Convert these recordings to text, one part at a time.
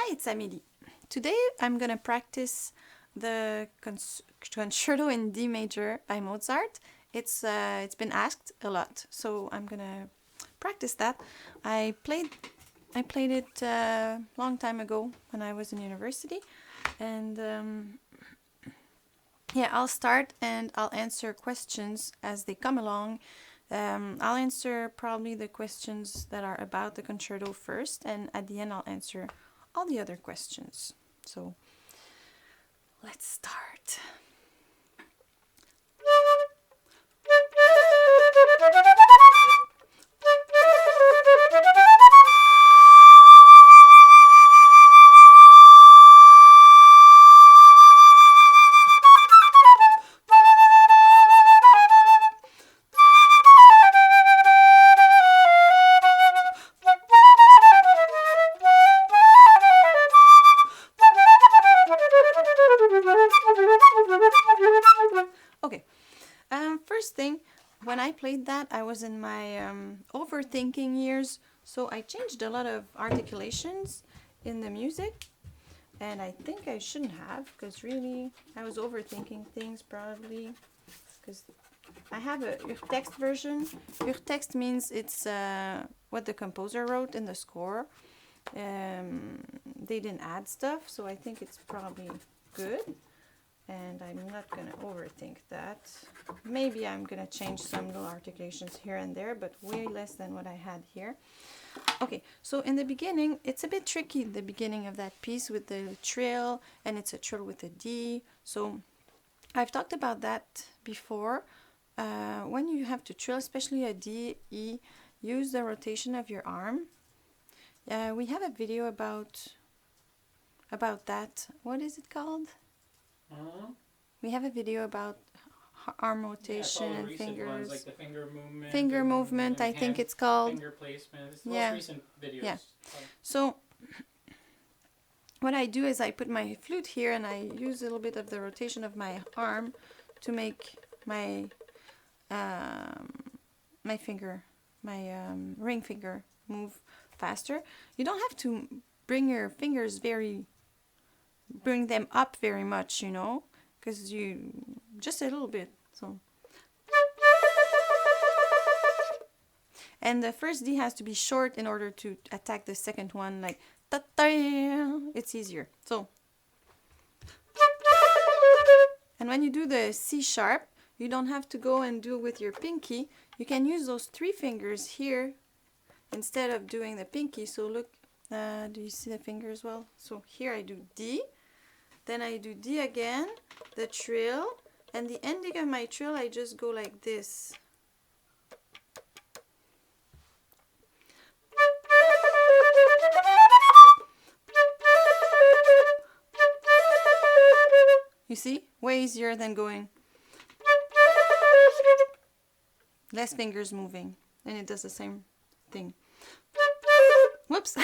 Hi, it's Amelie. Today I'm gonna practice the Concerto in D major by Mozart. It's been asked a lot, so I'm gonna practice that. I played it a long time ago when I was in university, and yeah, I'll start and I'll answer questions as they come along. I'll answer probably the questions that are about the concerto first, and at the end I'll answer all the other questions. So let's start. Okay, first thing, when I played that, I was in my overthinking years, so I changed a lot of articulations in the music, and I think I shouldn't have, because really, I was overthinking things probably, because I have a Urtext version. Urtext means it's what the composer wrote in the score. They didn't add stuff, so I think it's probably good. And I'm not going to overthink that. Maybe I'm going to change some little articulations here and there, but way less than what I had here. Okay, so in the beginning, it's a bit tricky, the beginning of that piece with the trill, and it's a trill with a D. So I've talked about that before. When you have to trill, especially a D, E, use the rotation of your arm. We have a video about that. What is it called? We have a video about arm rotation and fingers. Ones, like the finger movement, I think it's called. Finger placement. It's the most recent videos. Yeah. So what I do is I put my flute here and I use a little bit of the rotation of my arm to make my ring finger move faster. You don't have to bring your fingers bring them up very much, you know, because you just a little bit. So, and the first D has to be short in order to attack the second one, like it's easier. So, and when you do the C sharp, you don't have to go and do it with your pinky. You can use those three fingers here instead of doing the pinky. So look, do you see the finger as well? So here I do D. Then I do D again, the trill, and the ending of my trill I just go like this. You see? Way easier than going. Less fingers moving, and it does the same thing. Whoops!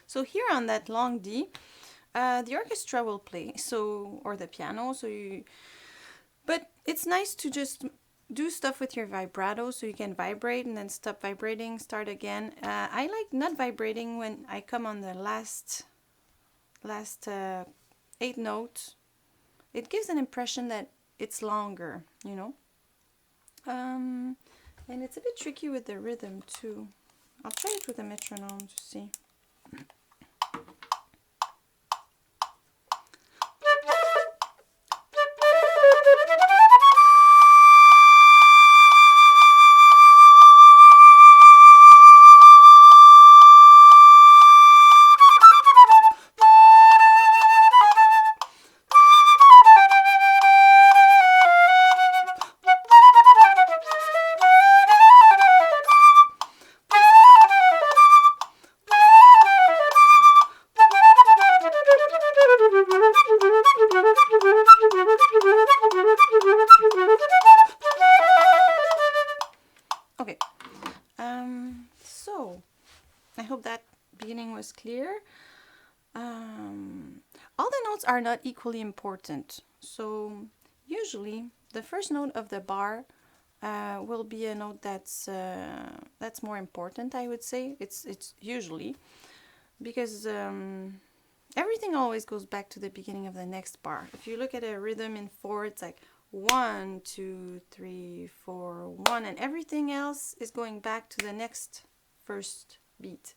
So here on that long D, the orchestra will play, or the piano. But it's nice to just do stuff with your vibrato, so you can vibrate and then stop vibrating, start again. I like not vibrating when I come on the last 8 notes. It gives an impression that it's longer, you know. And it's a bit tricky with the rhythm too. I'll try it with a metronome to see. I hope that beginning was clear. All the notes are not equally important. So usually the first note of the bar will be a note that's more important, I would say. It's usually because everything always goes back to the beginning of the next bar. If you look at a rhythm in 4, it's like 1, 2, 3, 4, 1, and everything else is going back to the next first beat.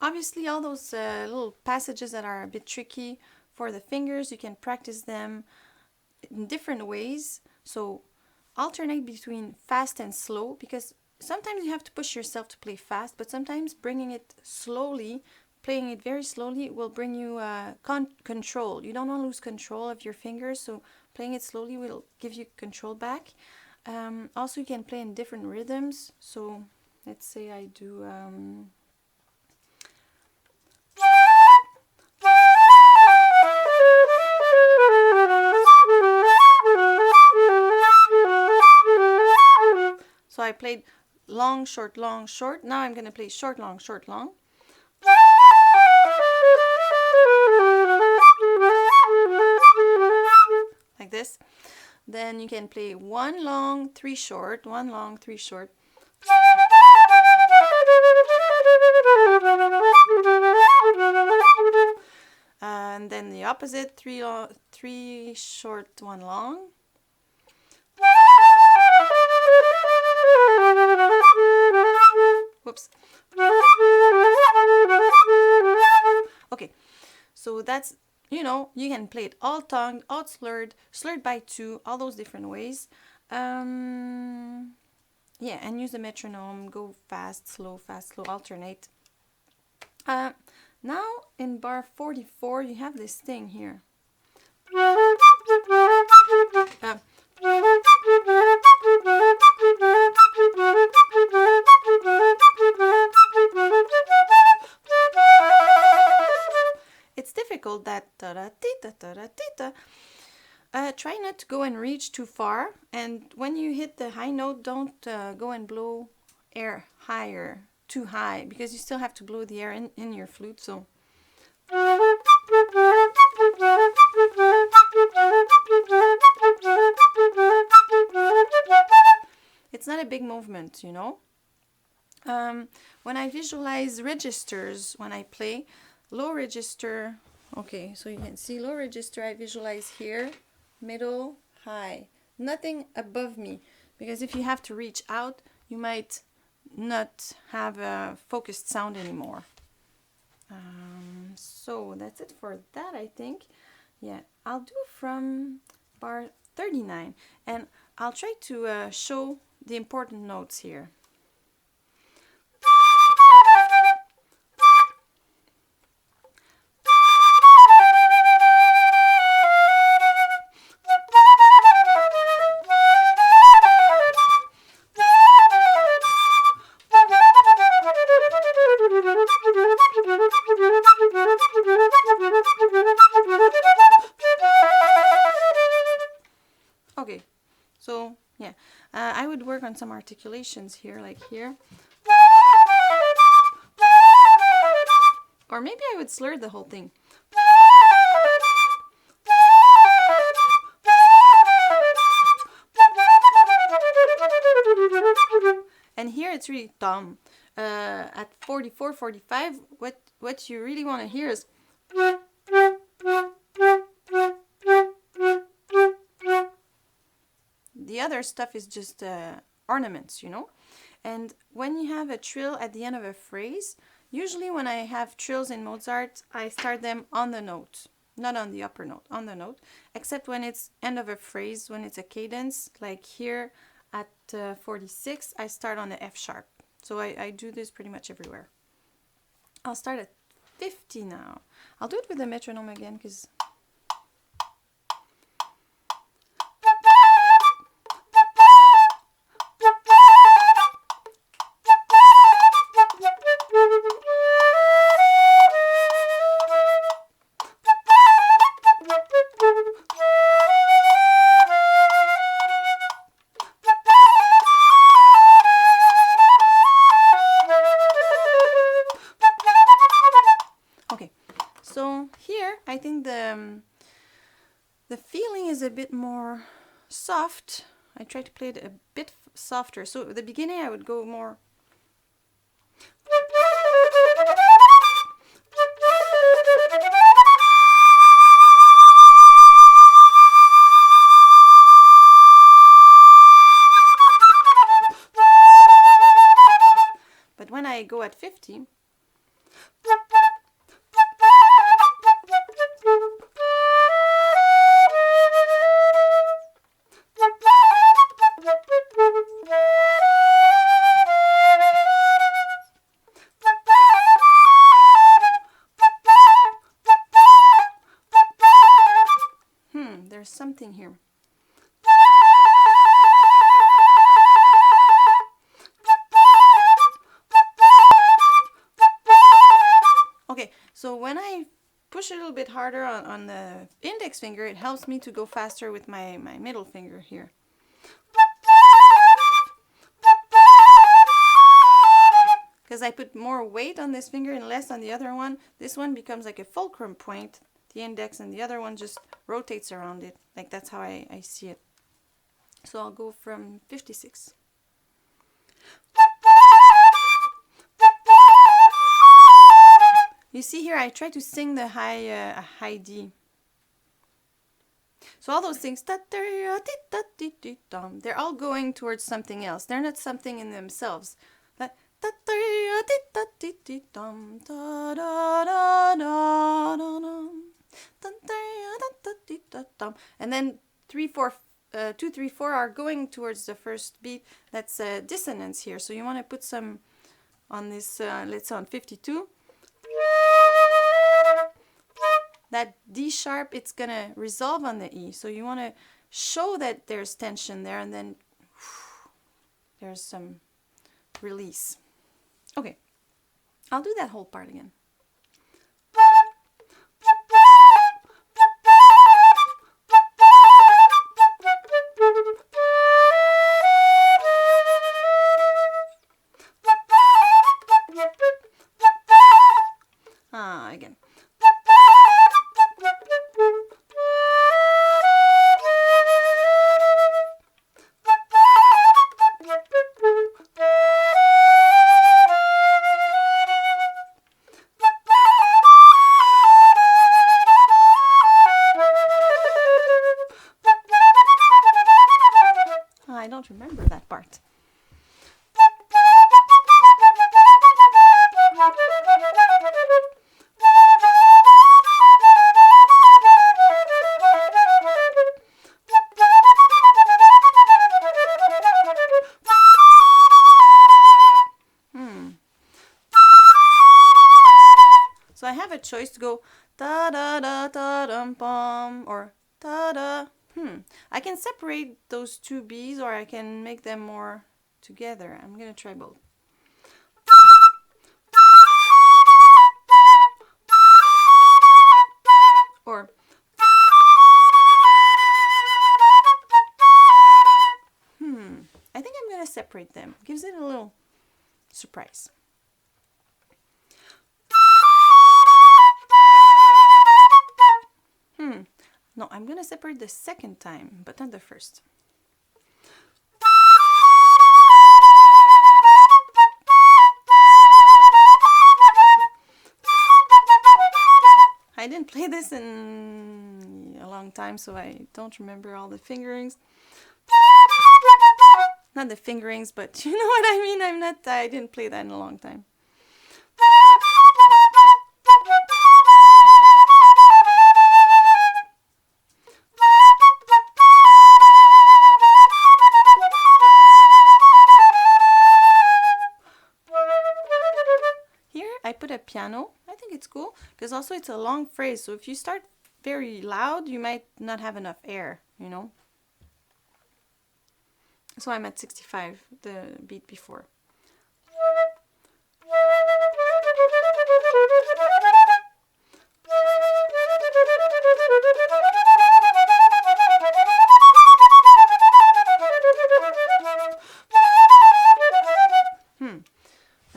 Obviously, all those little passages that are a bit tricky for the fingers, you can practice them in different ways. So alternate between fast and slow, because sometimes you have to push yourself to play fast, but sometimes bringing it slowly, playing it very slowly will bring you control. You don't want to lose control of your fingers, so playing it slowly will give you control back. Also, you can play in different rhythms. So let's say I do... So I played long, short, long, short. Now I'm going to play short, long, short, long. Like this. Then you can play 1 long, 3 short, 1 long, 3 short. And then the opposite, 3 short, 1 long. Whoops. Okay, so that's, you know, you can play it all tongued, all slurred, slurred by 2, all those different ways. Yeah, and use the metronome, go fast, slow, alternate. Now in bar 44, you have this thing here. It's difficult, that ta-da-tita. Try not to go and reach too far, and when you hit the high note, don't go and blow air higher, too high, because you still have to blow the air in your flute. So it's not a big movement, you know. When I visualize registers, when I play low register, okay, so you can see low register, I visualize here, middle, high, nothing above me, because if you have to reach out, you might not have a focused sound anymore. So that's it for that, I think. Yeah, I'll do from bar 39, and I'll try to show the important notes here. Okay, so yeah, I would work on some articulations here, like here. Or maybe I would slur the whole thing. And here it's really tom. At 44, 45, what you really want to hear is... The other stuff is just ornaments, you know. And when you have a trill at the end of a phrase, usually when I have trills in Mozart, I start them on the note, not on the upper note, on the note, except when it's end of a phrase, when it's a cadence, like here at 46, I start on the F sharp. So I do this pretty much everywhere. I'll start at 50 now. I'll do it with the metronome again, because... is a bit more soft. I try to play it a bit softer. So at the beginning I would go more. But when I go at 50, there's something here. Okay, so when I push a little bit harder on the index finger, it helps me to go faster with my middle finger here. Because I put more weight on this finger and less on the other one, this one becomes like a fulcrum point, the index, and the other one just rotates around it. Like that's how I see it. So I'll go from 56. You see here, I try to sing the high D. So all those things, they're all going towards something else. They're not something in themselves. And then 2, 3, 4 are going towards the first beat. That's a dissonance here. So you want to put some on this, let's say on 52. That D sharp, it's going to resolve on the E. So you want to show that there's tension there, and then there's some release. Okay, I'll do that whole part again. Again. I don't remember that part. So I have a choice to go da da da da dum bum or da da. I can separate those two B's, or I can make them more together. I'm gonna try both. Or I think I'm gonna separate them. Gives it a little surprise. No, I'm gonna separate the second time, but not the first. I didn't play this in a long time, so I don't remember all the fingerings. Not the fingerings, but you know what I mean. I didn't play that in a long time. I put a piano. I think it's cool because also it's a long phrase. So if you start very loud, you might not have enough air, you know. So I'm at 65, the beat before.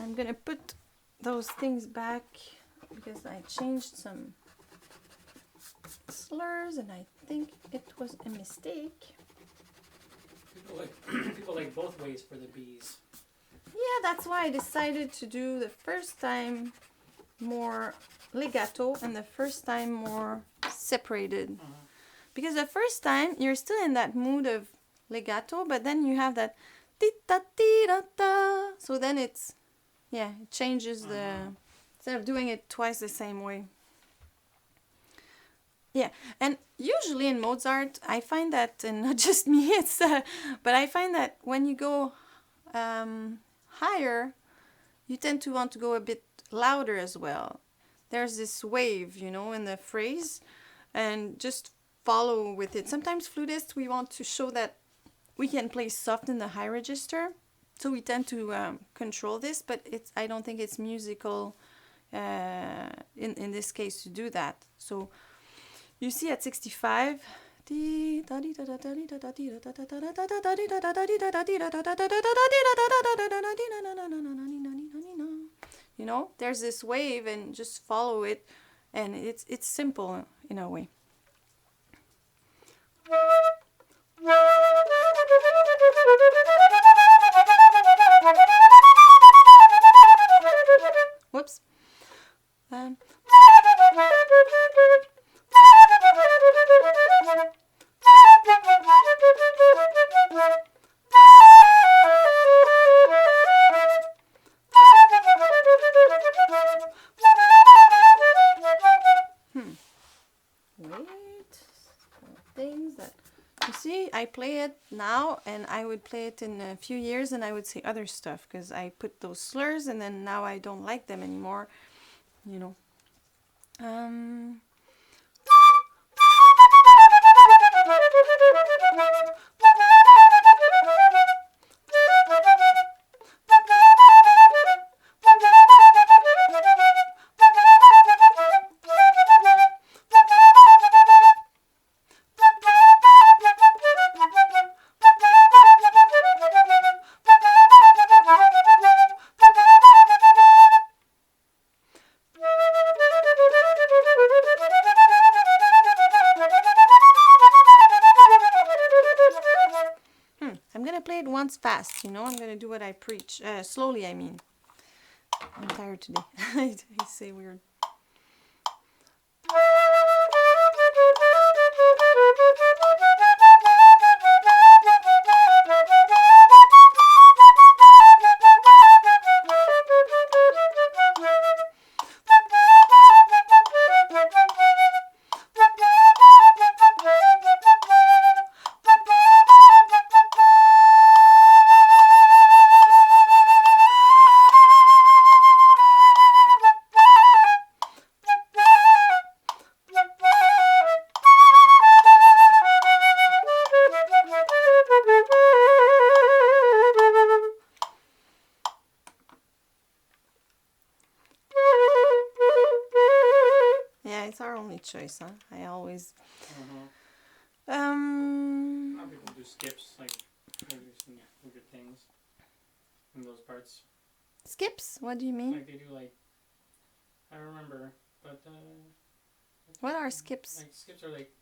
I'm gonna put those things back because I changed some slurs and I think it was a mistake. People like both ways for the B's. Yeah, that's why I decided to do the first time more legato and the first time more separated. Because the first time you're still in that mood of legato, but then you have that ti-ta-ti-da-ta. So then it's, yeah, it changes the, instead of doing it twice the same way. Yeah, and usually in Mozart, I find that, and not just me, it's, but I find that when you go higher, you tend to want to go a bit louder as well. There's this wave, you know, in the phrase, and just follow with it. Sometimes flutists, we want to show that we can play soft in the high register, so we tend to control this, but it's, I don't think it's musical in this case to do that. So you see at 65, you know, there's this wave and just follow it, and it's simple in a way. Whoops. I play it now, and I would play it in a few years, and I would say other stuff because I put those slurs, and then now I don't like them anymore, you know. Once fast, you know, I'm gonna do what I preach. Slowly, I mean. I'm tired today. I say weird. It's our only choice, huh? I always. A lot of people do skips, like maybe some weird things in those parts. Skips? What do you mean? Like they do, like, I don't remember, but what are skips? Like skips are like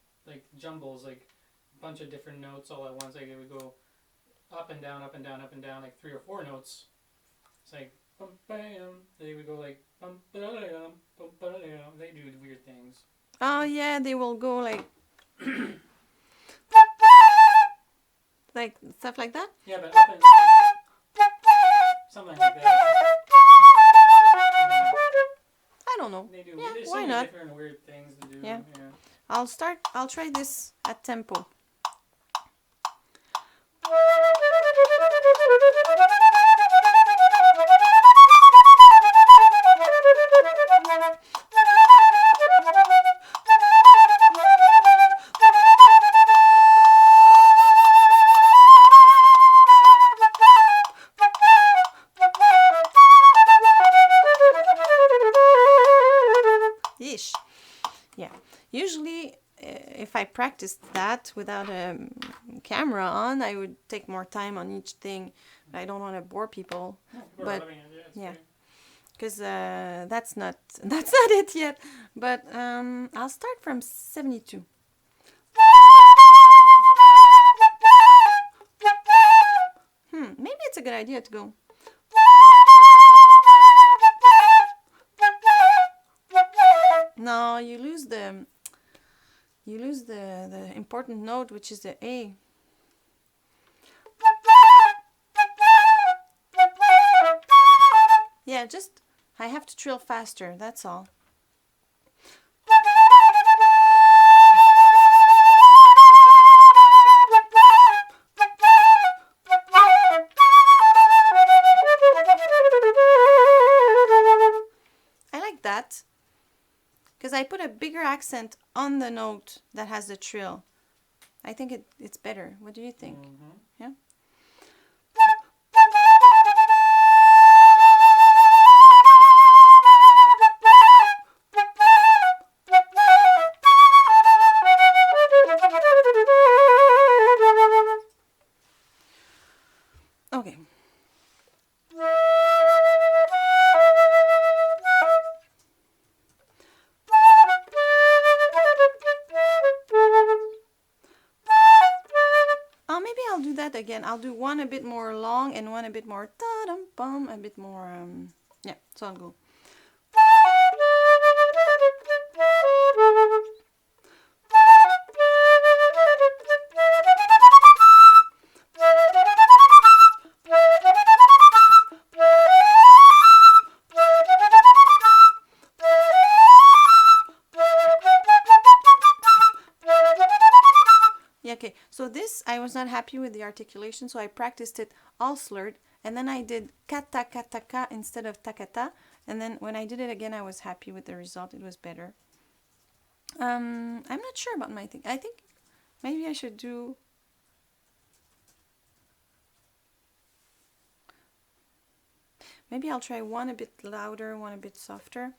jumbles, like a bunch of different notes all at once. Like it would go up and down, up and down, up and down, like 3 or 4 notes. It's like bum bam. They would go like bum ba-da-dum, bum ba-da-dum. They do weird things. Oh yeah, they will go like like stuff like that. Yeah, but up and something like that. I don't know. They do. Yeah, There's why so many not? different weird things to do. Yeah. I'll try this at tempo. Yeah, usually if I practiced that without a camera on, I would take more time on each thing. I don't want to bore people, but yeah, because that's not it yet. But I'll start from 72. Maybe it's a good idea to go. No, you lose the important note, which is the A. Yeah, just I have to trill faster, that's all. I like that because I put a bigger accent on the note that has the trill. I think it's better. What do you think? Yeah? Okay. Maybe I'll do that again. I'll do one a bit more long and one a bit more ta-dum-bum, a bit more, yeah, so I'll go. Yeah, okay, so this, I was not happy with the articulation, so I practiced it all slurred, and then I did kata-kata-ka instead of takata, and then when I did it again, I was happy with the result. It was better. I'm not sure about my thing. I think maybe I should do... Maybe I'll try one a bit louder, one a bit softer.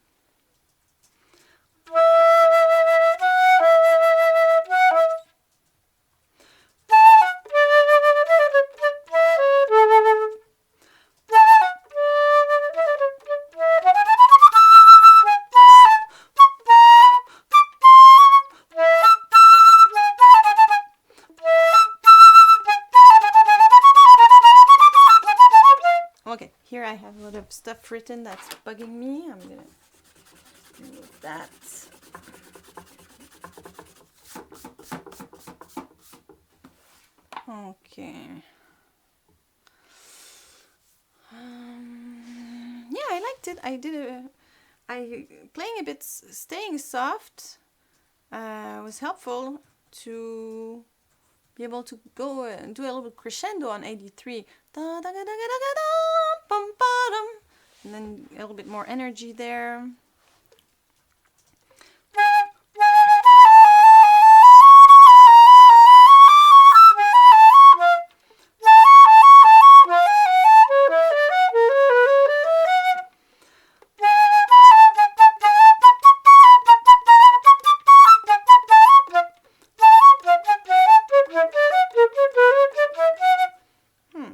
Okay, here I have a lot of stuff written that's bugging me. I'm gonna remove that. Okay. Yeah, I liked it. Playing a bit, staying soft was helpful to be able to go and do a little crescendo on 83. And then a little bit more energy there.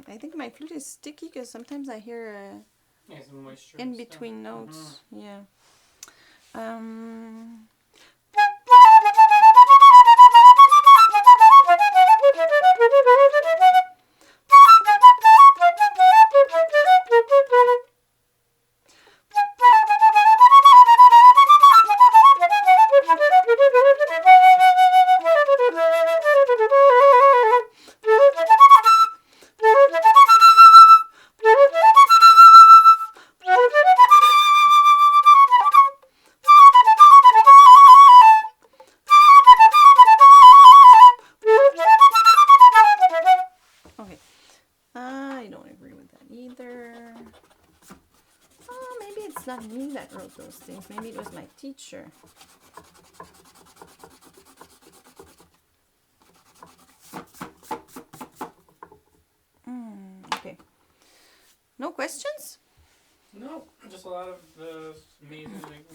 I think my flute is sticky because sometimes I hear some moisture in between notes. Yeah. Okay. I don't agree with that either. Oh, maybe it's not me that wrote those things. Maybe it was my teacher. Okay. No questions? No, just a lot of amazing, like,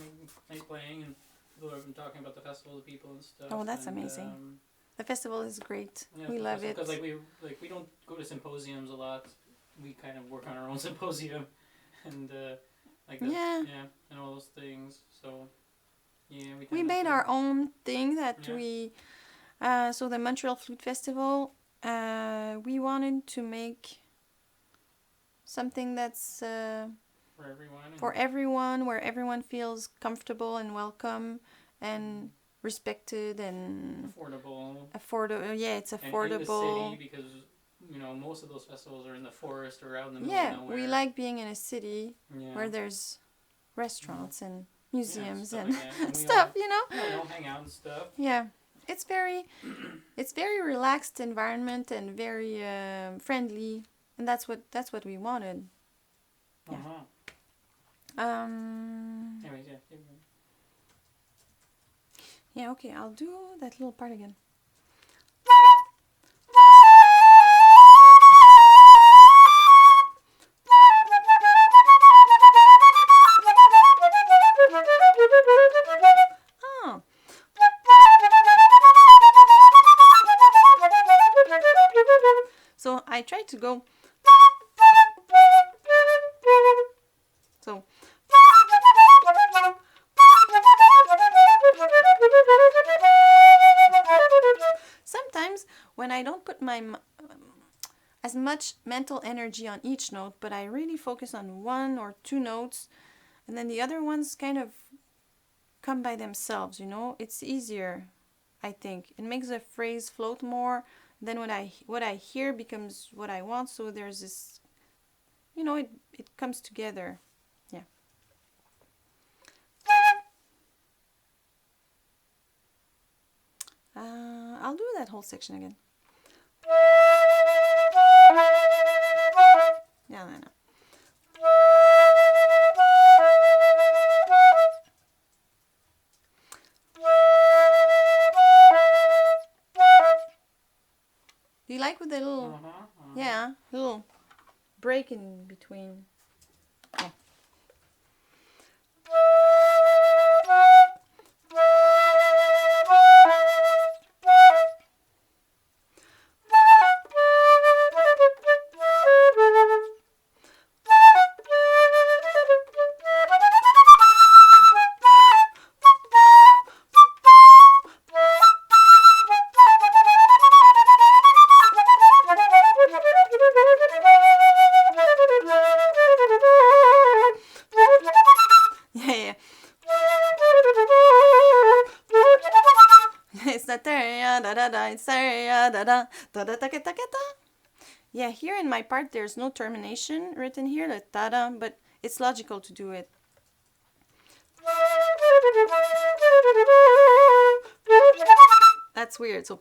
nice playing, and people have been talking about the festival to people and stuff. Oh, that's amazing. The festival is great. Yeah, we love it. Because we don't go to symposiums a lot. We kind of work on our own symposium, and and all those things. So yeah, we made our own thing that we. So the Montreal Flute Festival, we wanted to make something that's for everyone. where everyone feels comfortable and welcome and respected and affordable. Yeah, it's And in affordable. the city, because most of those festivals are in the forest or out in the middle Yeah, of nowhere. we like being in a city Yeah. where there's restaurants and museums stuff and like that. And we stuff, all hang out and stuff. Yeah, it's very relaxed environment and very friendly, and that's what we wanted. Yeah. Anyways, yeah. Yeah, okay, I'll do that little part again. Oh. So I tried to go. So. Sometimes when I don't put my as much mental energy on each note, but I really focus on one or two notes, and then the other ones kind of come by themselves, it's easier, I think. It makes the phrase float more. Then what I hear becomes what I want, so there's this, it comes together. Yeah. I'll do that whole section again. Yeah, no. Do you like with the little, yeah, little break in between? Yeah. Yeah, here in my part there's no termination written here, the ta-da, but it's logical to do it. That's weird. So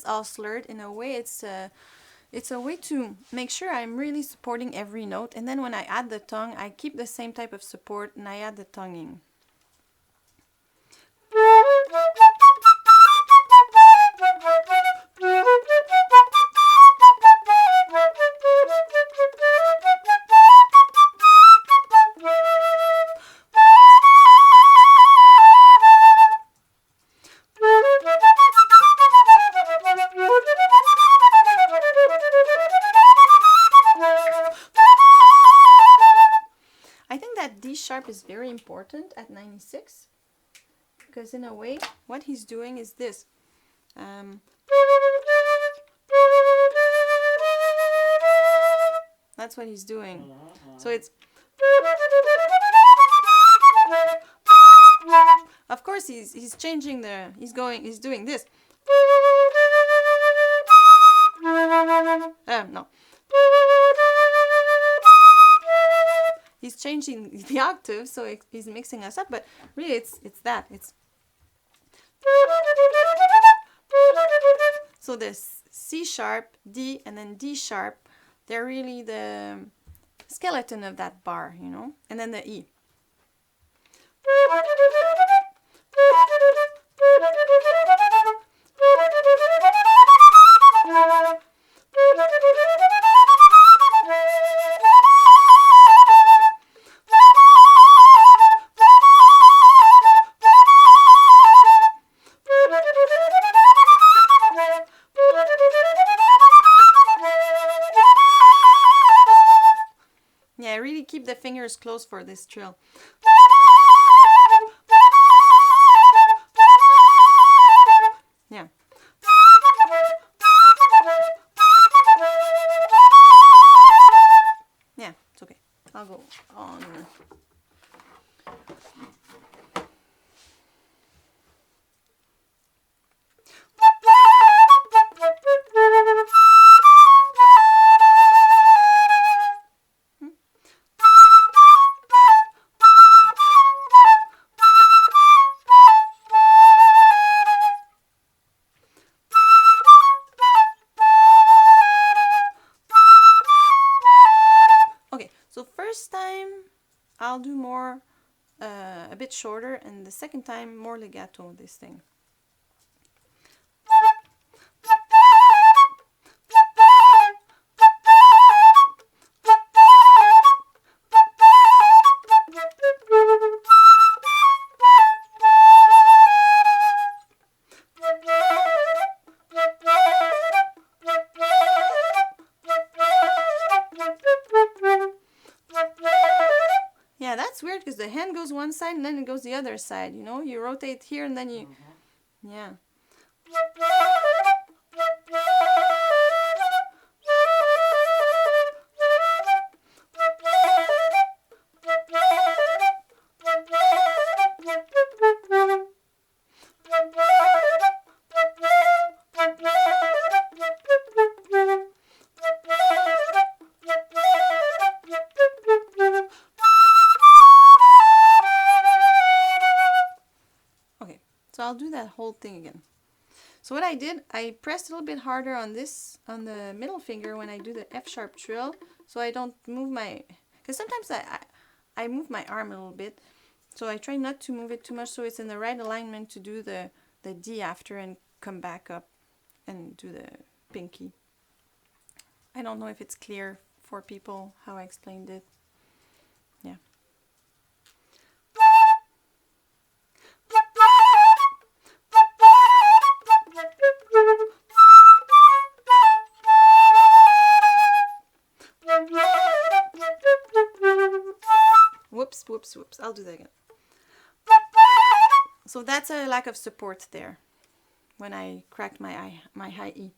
all slurred, in a way it's a way to make sure I'm really supporting every note, and then when I add the tongue I keep the same type of support and I add the tonguing. Sharp is very important at 96, because in a way what he's doing is this. That's what he's doing. So it's, of course he's changing the, he's doing this. No. He's changing the octave, so he's mixing us up, but really it's that. So this C sharp, D, and then D sharp, they're really the skeleton of that bar, you know, and then the E. Yeah, really keep the fingers close for this trill. Yeah. Yeah, it's okay. I'll go on. Okay, so first time I'll do more, a bit shorter, and the second time more legato, this thing. Yeah, that's weird because the hand goes one side and then it goes the other side, you know? You rotate here and then you... Yeah. So I'll do that whole thing again. So what I did, I pressed a little bit harder on this, on the middle finger when I do the F sharp trill, so I don't move my, because sometimes I move my arm a little bit, so I try not to move it too much so it's in the right alignment to do the D after and come back up and do the pinky. I don't know if it's clear for people how I explained it. Yeah. Whoops. I'll do that again. So that's a lack of support there when I cracked my high E.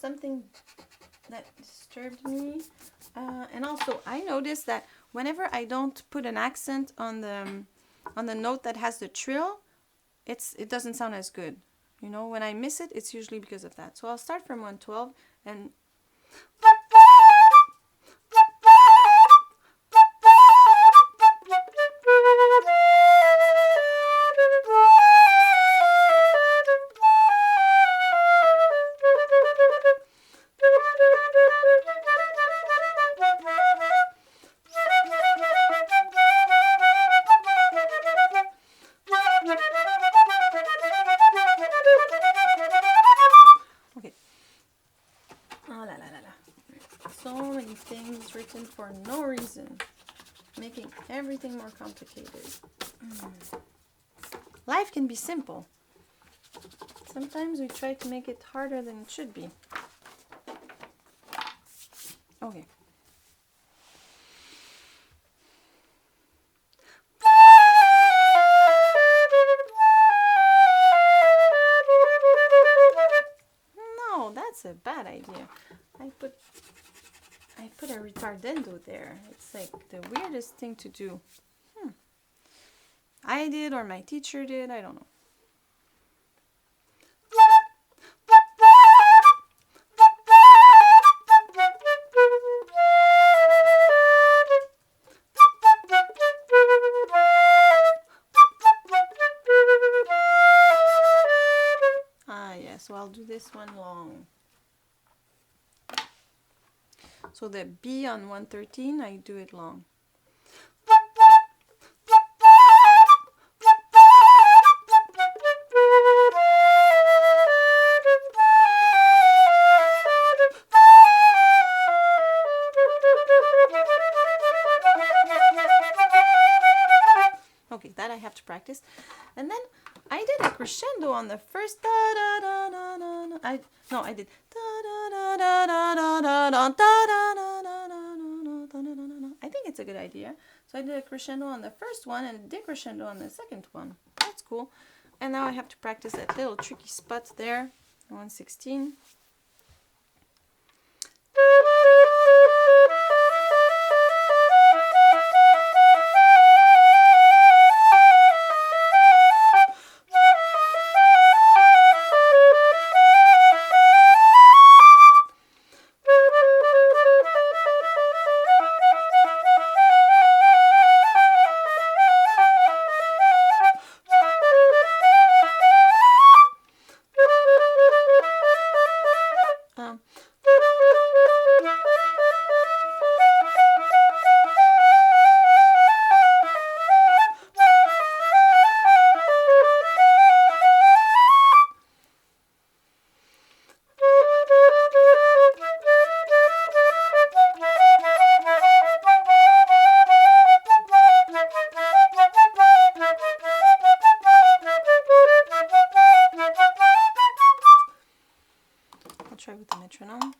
Something that disturbed me, and also I noticed that whenever I don't put an accent on the note that has the trill, it doesn't sound as good. You know, when I miss it, it's usually because of that. So I'll start from 112 and written for no reason, making everything more complicated. Life can be simple. Sometimes we try to make it harder than it should be. Okay. No, that's a bad idea. I put there. It's like the weirdest thing to do. I did, or my teacher did, I don't know. Ah, yeah, so I'll do this one long. So the B on 113, I do it long. Okay, that I have to practice. And then I did a crescendo on the first da da da da da da. I did da da da da da da da da da da da da. I think it's a good idea. So I did a crescendo on the first one and a decrescendo on the second one. That's cool. And now I have to practice that little tricky spot there, 116. Try with the metronome.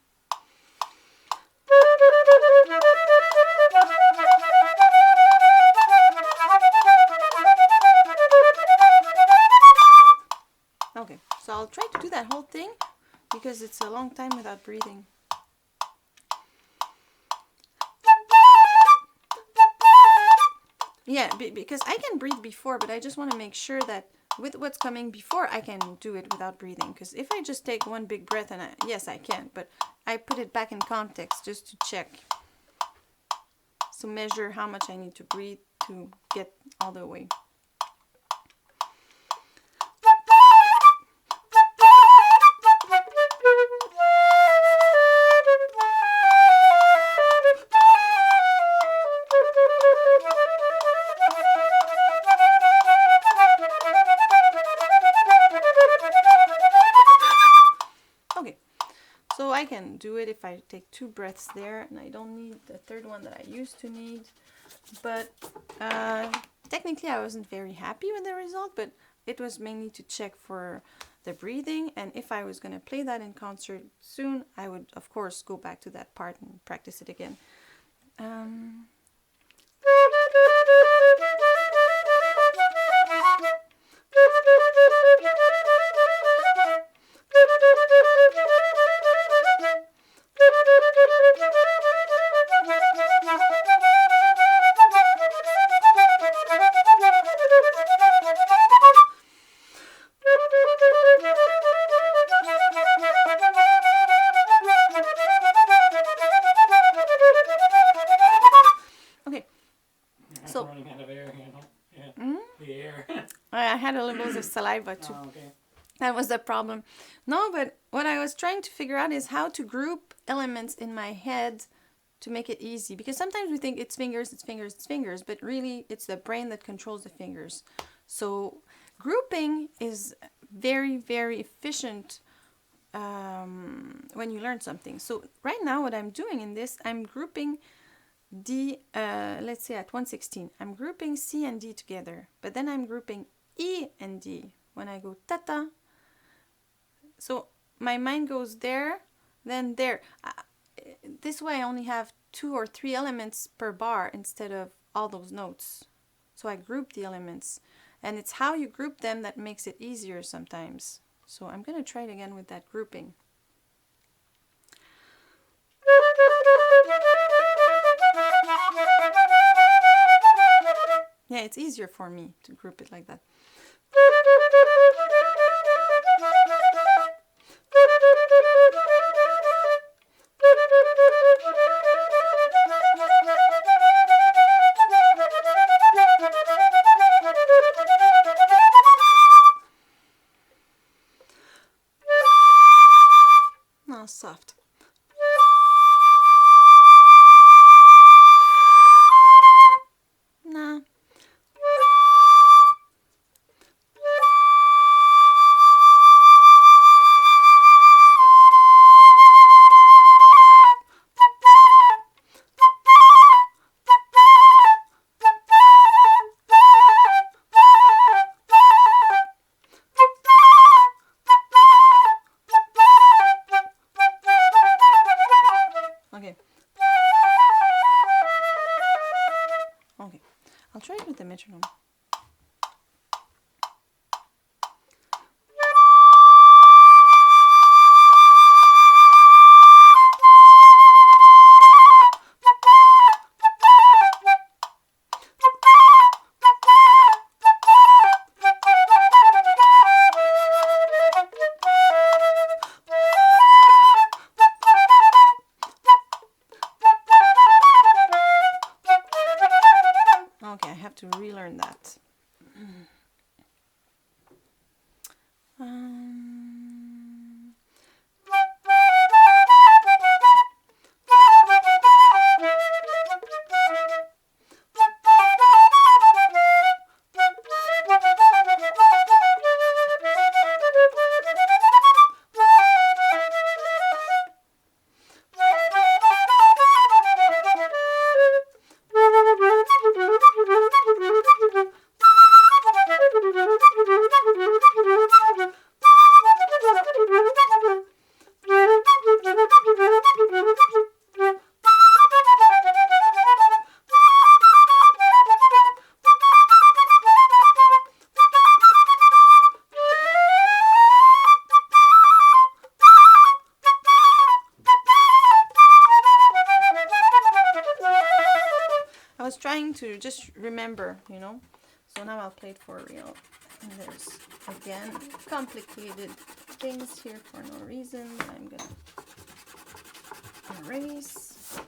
Okay, so I'll try to do that whole thing because it's a long time without breathing. Yeah, because I can breathe before, but I just want to make sure that with what's coming before, I can do it without breathing. Because if I just take one big breath, and yes, I can, but I put it back in context just to check. So measure how much I need to breathe to get all the way. So I can do it if I take 2 breaths there, and I don't need the third one that I used to need. But technically I wasn't very happy with the result, but it was mainly to check for the breathing, and if I was going to play that in concert soon, I would of course go back to that part and practice it again. I had a little bit of saliva too. Oh, okay. That was the problem. No, but what I was trying to figure out is how to group elements in my head to make it easy. Because sometimes we think it's fingers, it's fingers, it's fingers, but really it's the brain that controls the fingers. So grouping is very, very efficient when you learn something. So right now what I'm doing in this, I'm grouping D, let's say at 116, I'm grouping C and D together, but then I'm grouping E and D when I go ta-ta. So my mind goes there, then there. This way I only have 2 or 3 elements per bar instead of all those notes. So I group the elements, and it's how you group them that makes it easier sometimes. So I'm going to try it again with that grouping. Yeah, it's easier for me to group it like that. Now soft. Nah. Okay. Okay. I'll try it with the metronome. Okay, I have to relearn that. Um, I was trying to just remember, you know. So now I'll play it for real. And there's, again, complicated things here for no reason. I'm going to erase.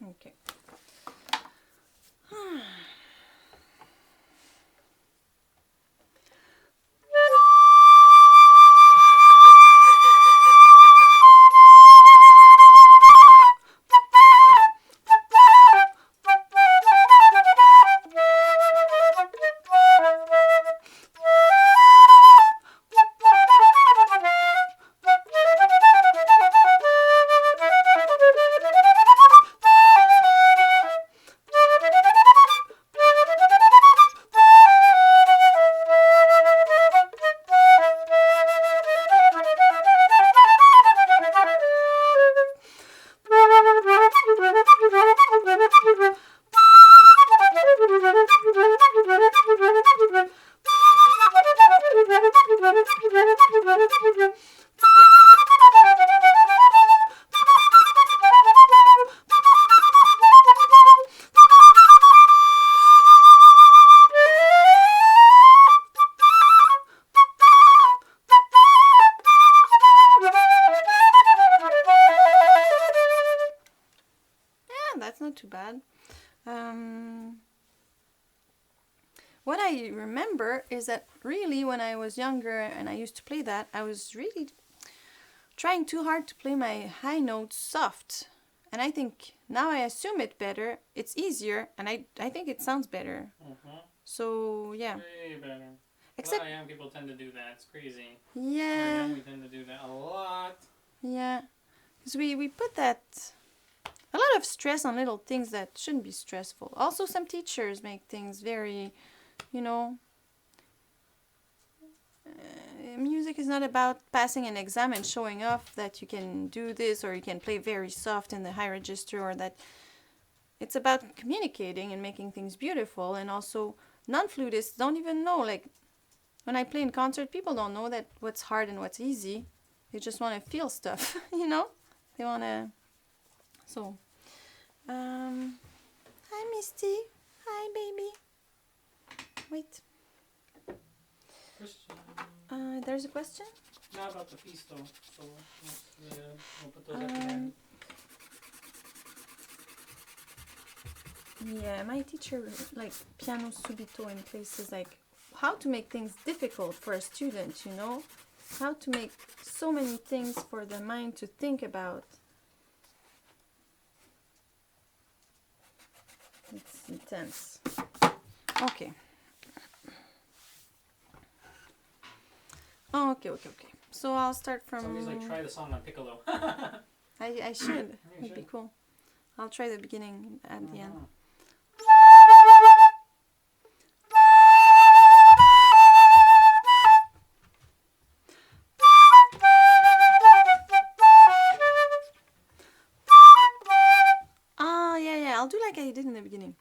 Okay. That's not too bad. What I remember is that really when I was younger and I used to play that, I was really trying too hard to play my high notes soft. And I think now I assume it better, it's easier, and I think it sounds better. So, yeah. Way better. Except, a lot of young people tend to do that. It's crazy. Yeah. We tend to do that a lot. Yeah. Because we put that... a lot of stress on little things that shouldn't be stressful. Also, some teachers make things very, you know... music is not about passing an exam and showing off that you can do this or you can play very soft in the high register, or that it's about communicating and making things beautiful, and also non-flutists don't even know, like, when I play in concert, people don't know that what's hard and what's easy. They just want to feel stuff, you know? They want to... So, hi, Misty. Hi, baby. Wait. Question. There's a question? Not about the piece though, so we'll put those at the end. Yeah, my teacher, like, piano subito in places like how to make things difficult for a student, you know? How to make so many things for the mind to think about. It's intense. Okay. Oh, okay. So I'll start from... Somebody's like, try the song on piccolo. I should. You It'd be should. cool. I'll try the beginning at the end. Ah, yeah. I'll do like I did in the beginning.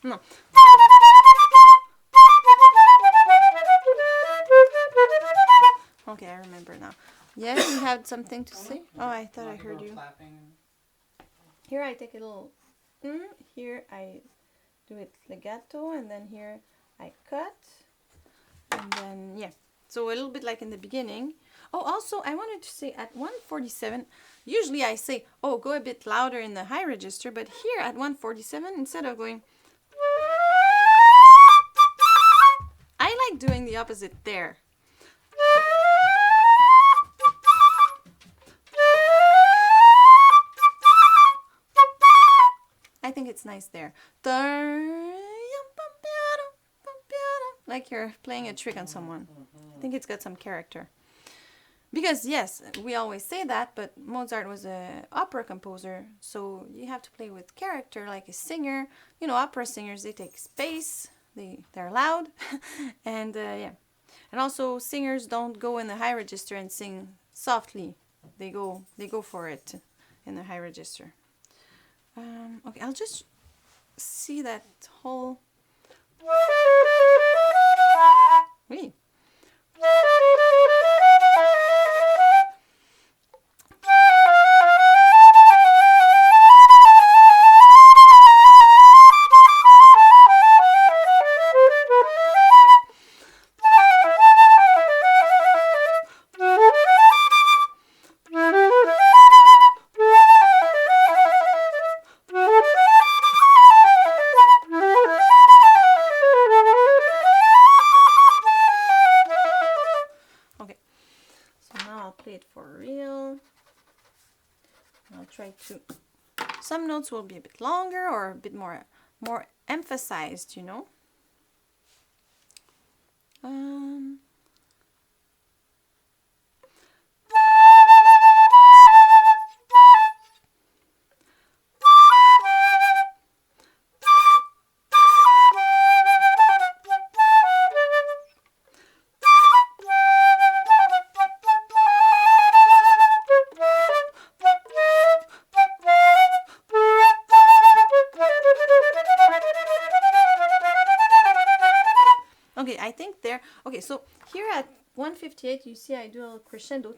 No. Okay, I remember now. Yes, you had something to say? Oh, I thought I heard you. Here I take a little... here I do it legato, and then here I cut. And then, yeah. So a little bit like in the beginning. Oh, also, I wanted to say at 147, usually I say, oh, go a bit louder in the high register, but here at 147, instead of going... I like doing the opposite there. I think it's nice there. Like you're playing a trick on someone. I think it's got some character. Because yes, we always say that, but Mozart was an opera composer, so you have to play with character like a singer. You know, opera singers, they take space, they're loud, and yeah. And also singers don't go in the high register and sing softly. They go for it in the high register. Okay, I'll just see that whole... Oui. Some notes will be a bit longer or a bit more emphasized, you know. Okay, I think there... Okay, so here at 158, you see I do a little crescendo.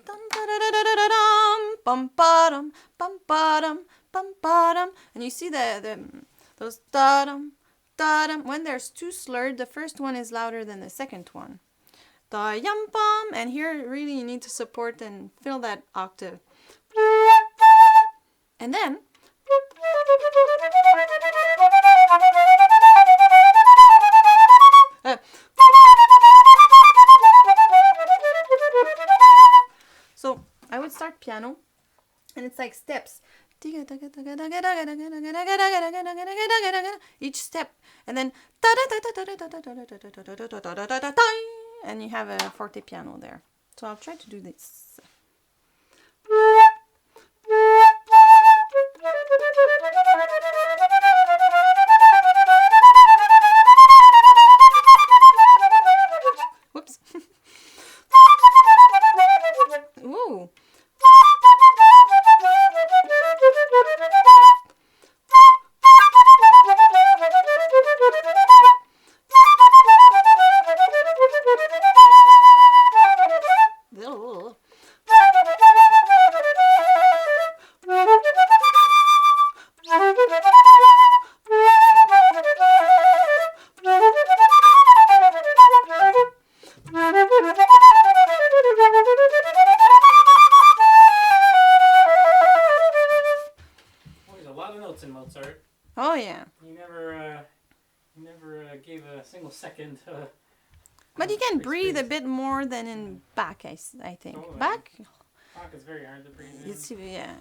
And you see those da-dum, da-dum. When there's two slurred, the first one is louder than the second one. Da-yum-bum. And here, really, you need to support and fill that octave. And then... So I would start piano, and it's like steps. Each step, and then and you have a forte piano there. So I'll try to do this. There's a lot of notes in Mozart. Oh yeah. You never gave a single second. But you can breathe a experience. bit more than in Bach, I think. Oh, yeah. Bach? Bach is very hard to breathe in. It's, yeah.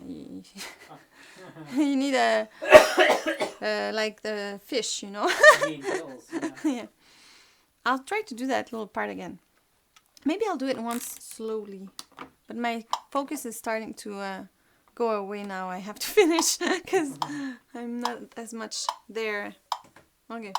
You need a, like the fish, you know? You need gills, yeah. Yeah. I'll try to do that little part again. Maybe I'll do it once slowly. But my focus is starting to go away now. I have to finish because I'm not as much there. Okay.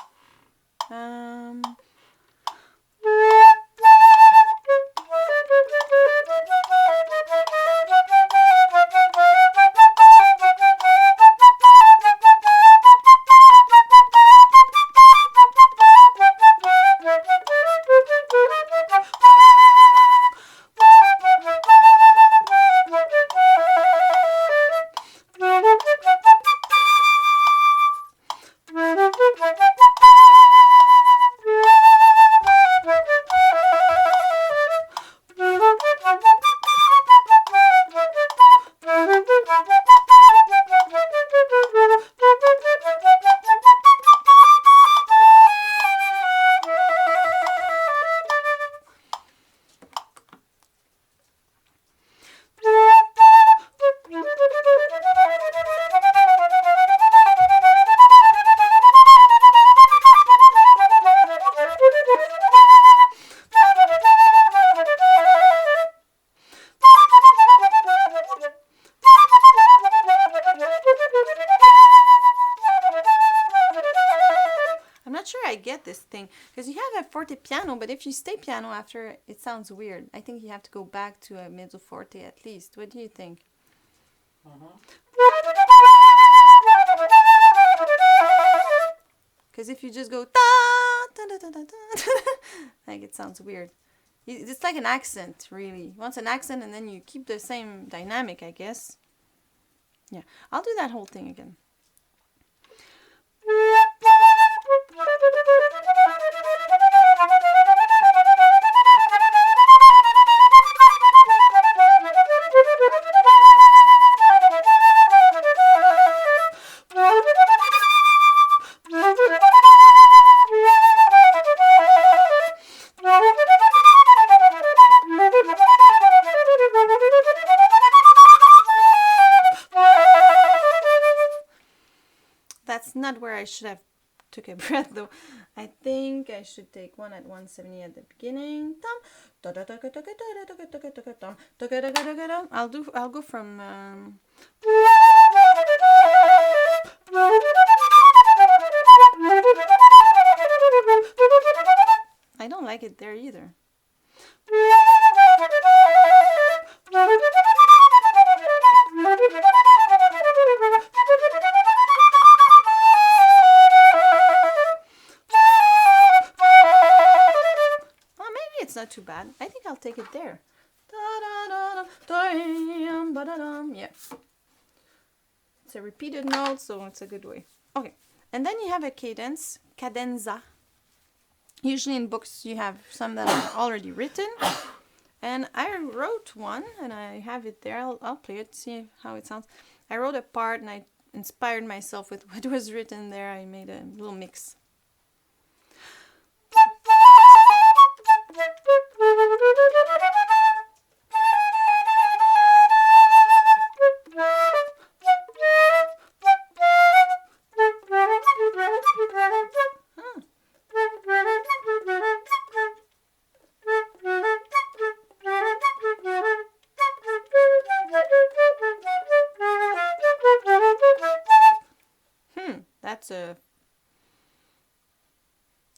I get this thing because you have a forte piano, but if you stay piano after, it sounds weird. I think you have to go back to a mezzo forte at least. What do you think? Because if you just go da, da, da, da, da, da, like it sounds weird. It's like an accent, really. You want an accent and then you keep the same dynamic, I guess. Yeah, I'll do that whole thing again. That's not where I should have took a breath though. I think I should take one at 170 at the beginning. I'll go from I don't like it there either. Not too bad. I think I'll take it there. Yeah. It's a repeated note, so it's a good way. Okay. And then you have a cadence, cadenza. Usually in books you have some that are already written. And I wrote one, and I have it there. I'll play it, see how it sounds. I wrote a part, and I inspired myself with what was written there. I made a little mix.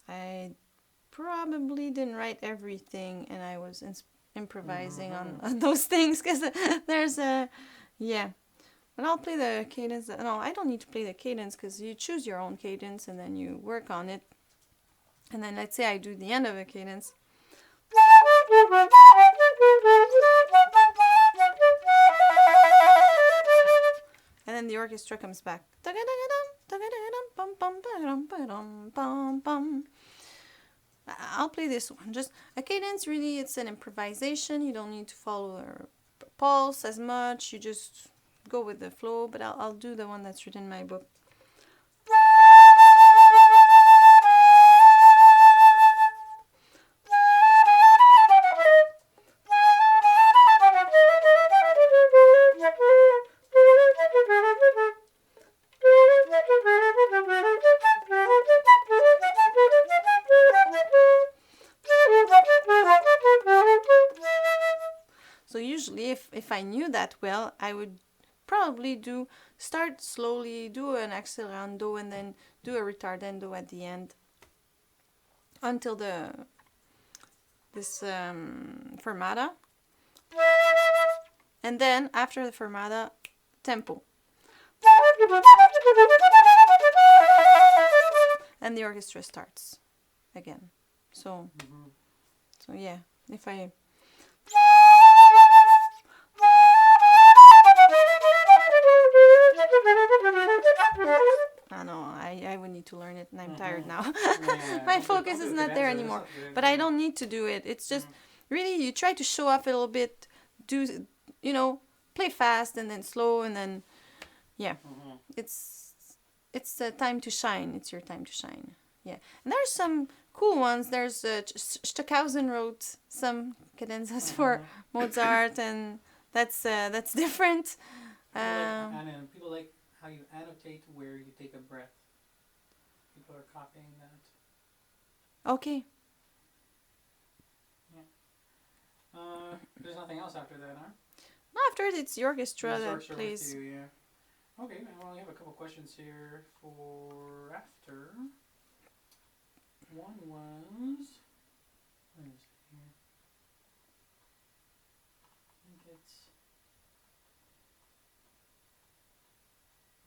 I probably didn't write everything, and I was improvising on those things, because there's a, yeah. But I'll play the cadence. No, I don't need to play the cadence, because you choose your own cadence and then you work on it. And then let's say I do the end of a cadence. And then the orchestra comes back. I'll play this one. Just a cadence, really, it's an improvisation. You don't need to follow a pulse as much. You just go with the flow. But I'll do the one that's written in my book. So usually if I knew that well, I would probably start slowly, do an accelerando, and then do a ritardando at the end until this fermata. And then after the fermata, tempo. And the orchestra starts again. So yeah, if I I know, I would need to learn it, and I'm tired now. Yeah, My focus is not there anymore. But I don't need to do it. It's just really you try to show off a little bit, do, play fast and then slow, and then yeah, it's time to shine. It's your time to shine. Yeah, and there's some cool ones. There's Stockhausen wrote some cadenzas for Mozart, and that's different. People like how you annotate where you take a breath. People are copying that. Okay. Yeah. There's nothing else after that, huh? After it, it's the orchestra that plays. You, yeah. Okay, well, we have a couple questions here for after. One was. Where is it here? I think it's.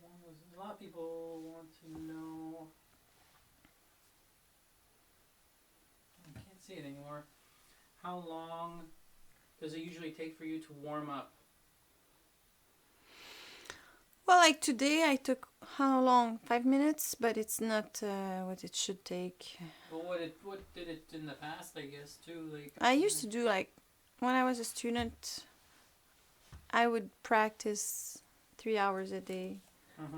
One was. A lot of people want to know. I can't see it anymore. How long does it usually take for you to warm up? Well, like today, I took how long? 5 minutes, but it's not what it should take. Well, what did it in the past? I guess too. Like I used to do when I was a student, I would practice 3 hours a day.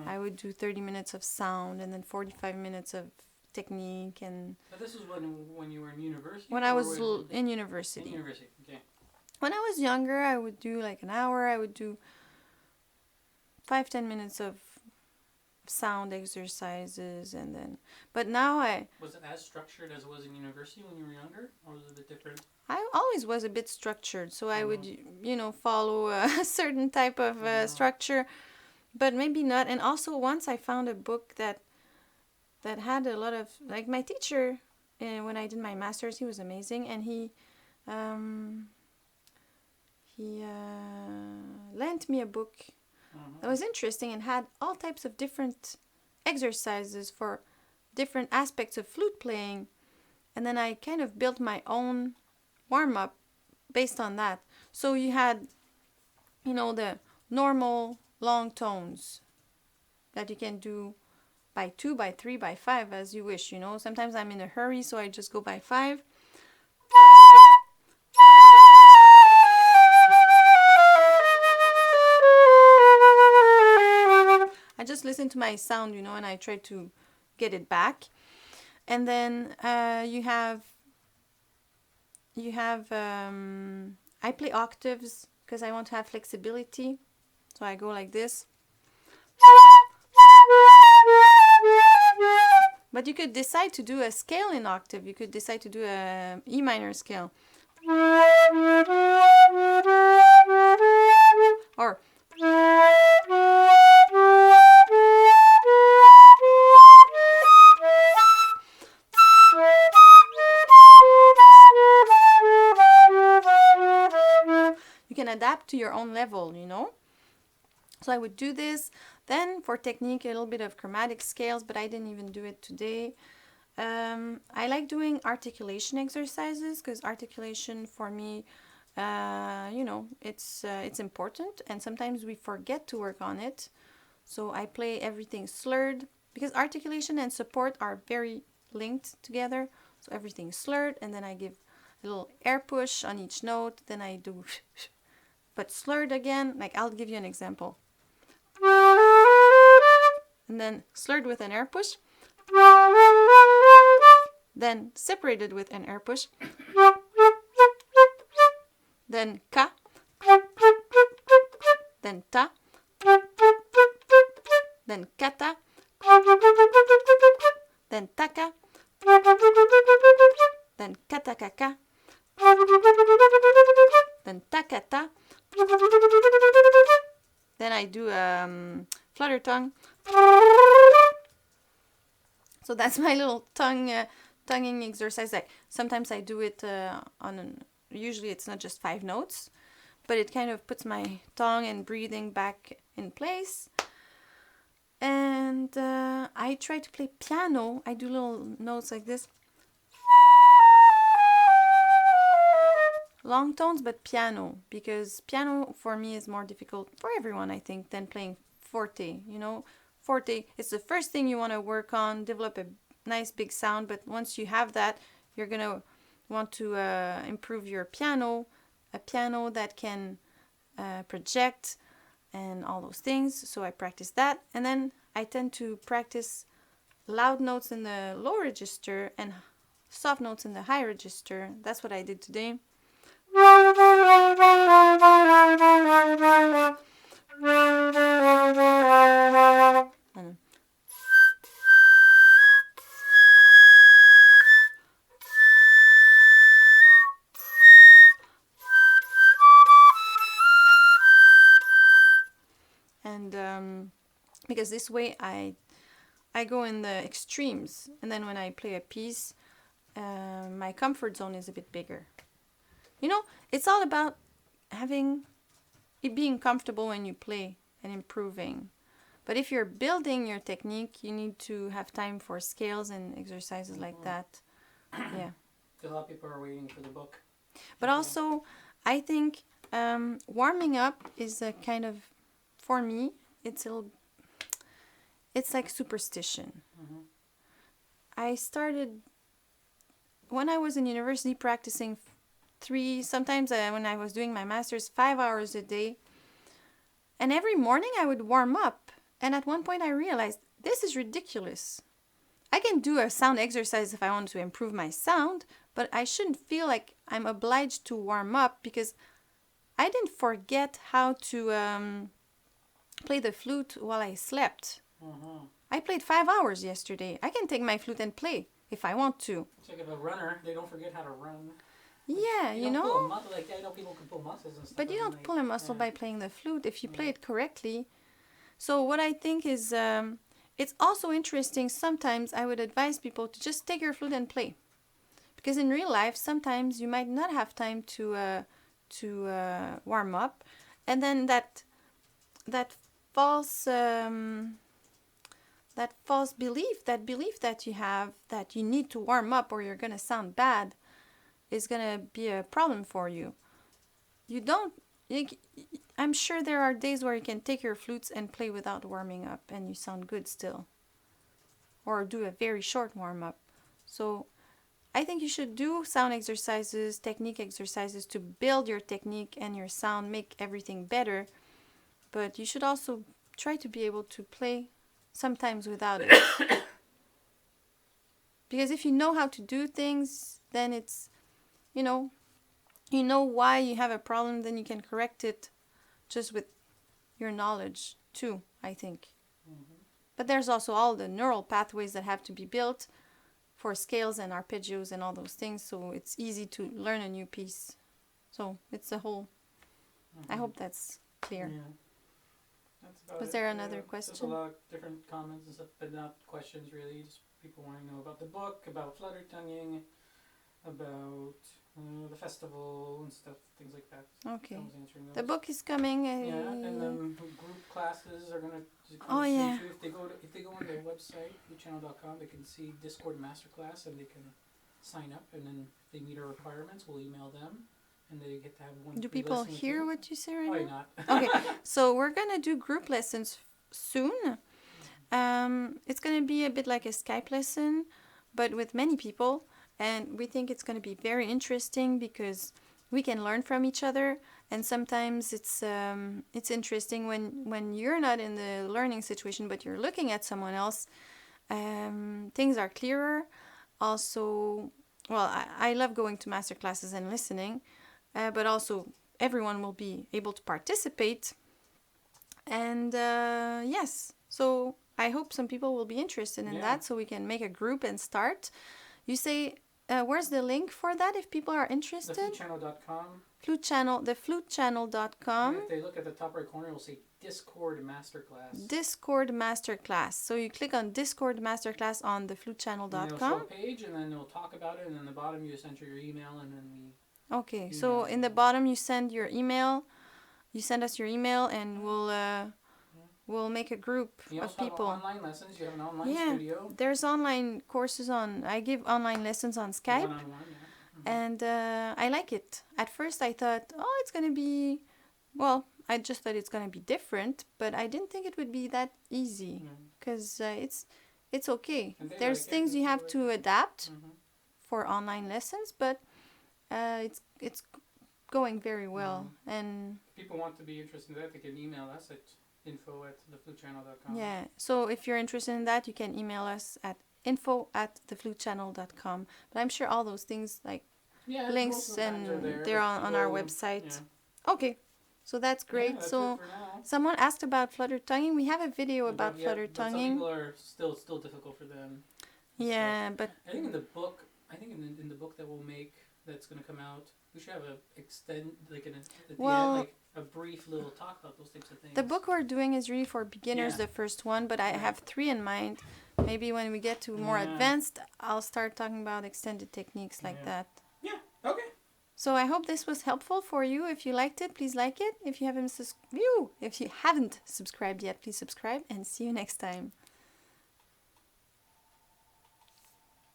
I would do 30 minutes of sound and then 45 minutes of technique and. But this was when you were in university. When I was in university. In university, okay. When I was younger, I would do like an hour. I would do 5-10 minutes of sound exercises, and then. But now Was it as structured as it was in university when you were younger, or was it a bit different? I always was a bit structured, so I would follow a certain type of structure, but maybe not. And also once I found a book that had a lot of like my teacher when I did my master's, he was amazing, and he lent me a book that was interesting and had all types of different exercises for different aspects of flute playing, and then I kind of built my own warm-up based on that. So you had the normal long tones that you can do by 2, by 3, by 5 as you wish. Sometimes I'm in a hurry, so I just go by 5. I just listen to my sound, and I try to get it back. And then you have I play octaves because I want to have flexibility. So I go like this. But you could decide to do a scale in octave. You could decide to do a E minor scale. Or adapt to your own level, you know. So I would do this. Then for technique, a little bit of chromatic scales, but I didn't even do it today. I like doing articulation exercises because articulation for me, you know, it's important, and sometimes we forget to work on it. So I play everything slurred because articulation and support are very linked together. So everything slurred, and then I give a little air push on each note. Then I do, but slurred again. Like I'll give you an example. And then slurred with an air push. Then separated with an air push. Then ka. Then ta. Then kata. Then taka. Then katakaka. Then takata. Then I do flutter tongue. So that's my little tonguing exercise. Like sometimes I do it usually it's not just 5 notes, but it kind of puts my tongue and breathing back in place. And I try to play piano. I do little notes like this. Long tones, but piano, because piano for me is more difficult for everyone, I think, than playing forte. You know, forte, it's the first thing you want to work on, develop a nice big sound, but once you have that, you're going to want to improve your piano, a piano that can project and all those things. So I practice that, and then I tend to practice loud notes in the low register and soft notes in the high register. That's what I did today. And because this way I go in the extremes, and then when I play a piece, my comfort zone is a bit bigger. You know, it's all about being comfortable when you play and improving. But if you're building your technique, you need to have time for scales and exercises like that. Yeah. A lot of people are waiting for the book. But also, I think warming up is a kind of, for me, it's like superstition. Mm-hmm. I started when I was in university practicing sometimes when I was doing my master's, 5 hours a day. And every morning I would warm up. And at one point I realized, this is ridiculous. I can do a sound exercise if I want to improve my sound, but I shouldn't feel like I'm obliged to warm up, because I didn't forget how to play the flute while I slept. Mm-hmm. I played 5 hours yesterday. I can take my flute and play if I want to. It's like if a runner, they don't forget how to run. Yeah, you know. I know people can pull muscles and stuff. But you don't pull a muscle by playing the flute if you play it correctly. So what I think is, it's also interesting. Sometimes I would advise people to just take your flute and play, because in real life sometimes you might not have time to warm up, and then that false belief, that you have that you need to warm up or you're gonna sound bad, is gonna be a problem for you. I'm sure there are days where you can take your flutes and play without warming up and you sound good still, or do a very short warm up. So I think you should do sound exercises, technique exercises to build your technique and your sound, make everything better. But you should also try to be able to play sometimes without it. Because if you know how to do things, then it's, you know why you have a problem, then you can correct it just with your knowledge too, I think. Mm-hmm. But there's also all the neural pathways that have to be built for scales and arpeggios and all those things, so it's easy to learn a new piece. So it's a whole... I hope that's clear. Yeah. That's about Was it. there another Just question? a lot of different comments and stuff, but not questions really. Just people wanting to know about the book, about flutter tonguing, about the festival and stuff, things like that. Okay. Someone's answering those. The book is coming. Yeah, and group classes are gonna come Oh, soon yeah. too. If they go on their website, fluchannel.com, they can see Discord masterclass and they can sign up. And then if they meet our requirements, we'll email them, and they get to have one. Do free people lesson with hear you. what you say right Probably now? not. Okay, so we're gonna do group lessons soon. It's gonna be a bit like a Skype lesson, but with many people, and we think it's gonna be very interesting because we can learn from each other. And sometimes it's interesting when you're not in the learning situation, but you're looking at someone else. Things are clearer. Also, well, I love going to master classes and listening, but also everyone will be able to participate. And yes, so I hope some people will be interested in that, so we can make a group and start. You say, where's the link for that if people are interested? Theflutechannel.com. Flute channel, theflutechannel.com. And if they look at the top right corner, it'll say Discord Masterclass. Discord Masterclass. So you click on Discord Masterclass on theflutechannel.com. And it'll show a page, and then they'll talk about it, and then the bottom you just enter your email, and then we... Okay, so in the bottom you send your email. You send us your email, and we'll make a group of people. Have online lessons. You have an online studio. There's online courses on. I give online lessons on Skype, One-on-one, and I like it. At first, I thought, oh, it's gonna be, well, I just thought it's gonna be different, but I didn't think it would be that easy because it's okay. There's things you have to adapt for online lessons, but it's going very well. And if people want to be interested in that, they can email us at info@theflutechannel.com. Yeah, so if you're interested in that, you can email us at info@theflutechannel.com. But I'm sure all those things like links and they're on our website. Yeah. Okay, so that's great. Yeah, that's so it for now. someone asked about flutter tonguing. We have a video about flutter tonguing. Some people are still difficult for them. Yeah, so, but I think in the book, in the book that we'll make, that's going to come out, we should have a brief little talk about those types of things. The book we're doing is really for beginners, the first one, but I have 3 in mind. Maybe when we get to more advanced, I'll start talking about extended techniques like that. Yeah, okay. So I hope this was helpful for you. If you liked it, please like it. If you haven't subscribed yet, please subscribe, and see you next time.